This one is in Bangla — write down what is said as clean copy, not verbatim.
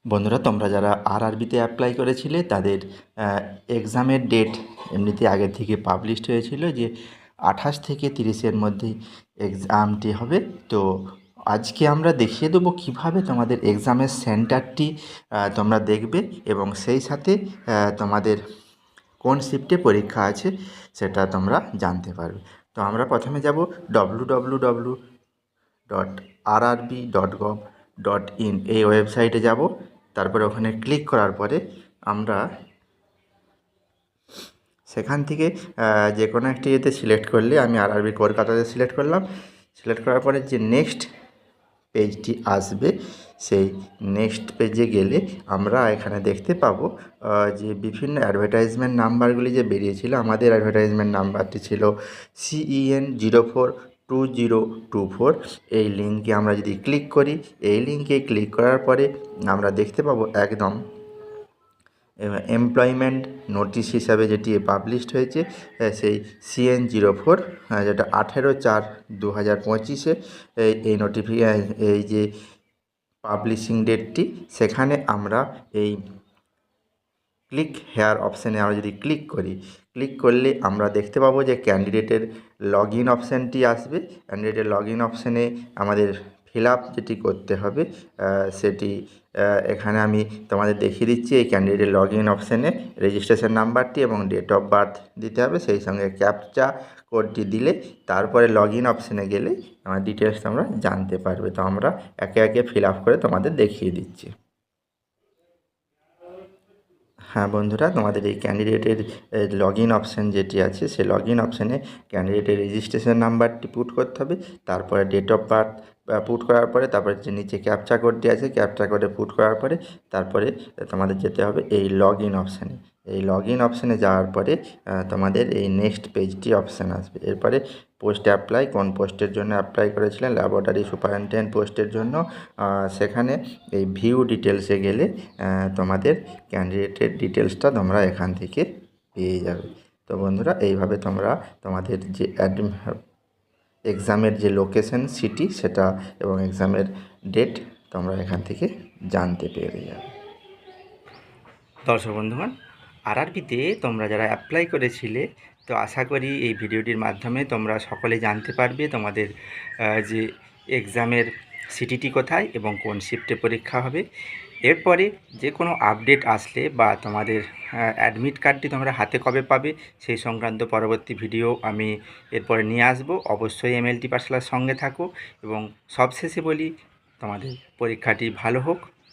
বন্ধুরা, তোমরা যারা আরআরবিতে অ্যাপ্লাই করেছিলে তাদের এক্সামের ডেট এমনিতে আগের থেকে পাবলিশড হয়েছিল যে 28 থেকে 30-এর মধ্যে এক্সামটি হবে। তো আজকে আমরা দেখিয়ে দেবো কীভাবে তোমাদের এক্সামের সেন্টারটি তোমরা দেখবে এবং সেই সাথে তোমাদের কোন শিফটে পরীক্ষা আছে সেটা তোমরা জানতে পারবে। তো আমরা প্রথমে যাব www.rrb.gov.in এই ওয়েবসাইটে যাব। তারপরে ওখানে ক্লিক করার পরে আমরা সেখান থেকে যে কোনো একটি ইয়েতে সিলেক্ট করলে, আমি আরআরবি কলকাতাতে সিলেক্ট করলাম। সিলেক্ট করার পরে যে নেক্সট পেজটি আসবে, সেই নেক্সট পেজে গেলে আমরা এখানে দেখতে পাবো যে বিভিন্ন অ্যাডভার্টাইজমেন্ট নাম্বারগুলি যে বেরিয়েছিল। আমাদের অ্যাডভার্টাইজমেন্ট নাম্বারটি ছিল CEN042024। এই লিঙ্কে আমরা যদি ক্লিক করি, এই লিঙ্কে ক্লিক করার পরে আমরা দেখতে পাবো একদম এমপ্লয়মেন্ট নোটিশ হিসাবে যেটি পাবলিশড হয়েছে, সেই CN04, যেটা 18/4/2025 এই এই যে পাবলিশিং ডেটটি। সেখানে আমরা এই ক্লিক হেয়ার অপশানে আমরা যদি ক্লিক করি, ক্লিক করলে আমরা দেখতে পাবো যে ক্যান্ডিডেটের লগ ইন অপশানটি আসবে। ক্যান্ডিডেটের লগ ইন অপশানে আমাদের ফিল আপ যেটি করতে হবে সেটি এখানে আমি তোমাদের দেখিয়ে দিচ্ছি। এই ক্যান্ডিডেটের লগ ইন অপশানে রেজিস্ট্রেশন নাম্বারটি এবং ডেট অফ বার্থ দিতে হবে, সেই সঙ্গে ক্যাপচা কোডটি দিলে তারপরে লগ ইন অপশানে গেলে আমার ডিটেলস তোমরা জানতে পারবে। তো আমরা একে একে ফিল আপ করে তোমাদের দেখিয়ে দিচ্ছি। হ্যাঁ বন্ধুরা, তোমাদের এই ক্যান্ডিডেটের লগ ইন অপশান যেটি আছে, সেই লগ ইন অপশানে ক্যান্ডিডেটের রেজিস্ট্রেশন নাম্বারটি পুট করতে হবে। তারপরে ডেট অফ বার্থ পুট করার পরে তারপরে যে নিচে ক্যাপচা কোডটি আছে, ক্যাপচা কোডে পুট করার পরে তারপরে তোমাদের যেতে হবে এই লগ ইন অপশানে। এই লগ ইন অপশানে যাওয়ার পরে তোমাদের এই নেক্সট পেজটি অপশান আসবে। এরপরে পোস্ট অ্যাপ্লাই, কোন পোস্টের জন্য অ্যাপ্লাই করেছিলেন, ল্যাবরেটরি সুপারিনটেন্ডেন্ট পোস্টের জন্য, সেখানে এই ভিউ ডিটেলসে গেলে তোমাদের ক্যান্ডিডেটের ডিটেলসটা তোমরা এখান থেকে পেয়ে যাবে। তো বন্ধুরা, এইভাবে তোমরা তোমাদের যে এক্সামের যে লোকেশন সিটি সেটা এবং এক্সামের ডেট তোমরা এখান থেকে জানতে পেরে যাবে। দর্শক বন্ধুগণ, আরআরবিতে তোমরা যারা অ্যাপ্লাই করেছিলে, তো আশা করি এই ভিডিওটির মাধ্যমে তোমরা সকলে জানতে পারবে তোমাদের যে এক্সামের সিটিটি কোথায় এবং কোন শিফটে পরীক্ষা হবে। এরপরে যে কোনো আপডেট আসলে বা তোমাদের অ্যাডমিট কার্ডটি তোমরা হাতে কবে পাবে সেই সংক্রান্ত পরবর্তী ভিডিও আমি এরপরে নিয়ে আসব। অবশ্যই MLT পাঠশালার সঙ্গে থাকো এবং সবশেষে বলি, তোমাদের পরীক্ষাটি ভালো হোক।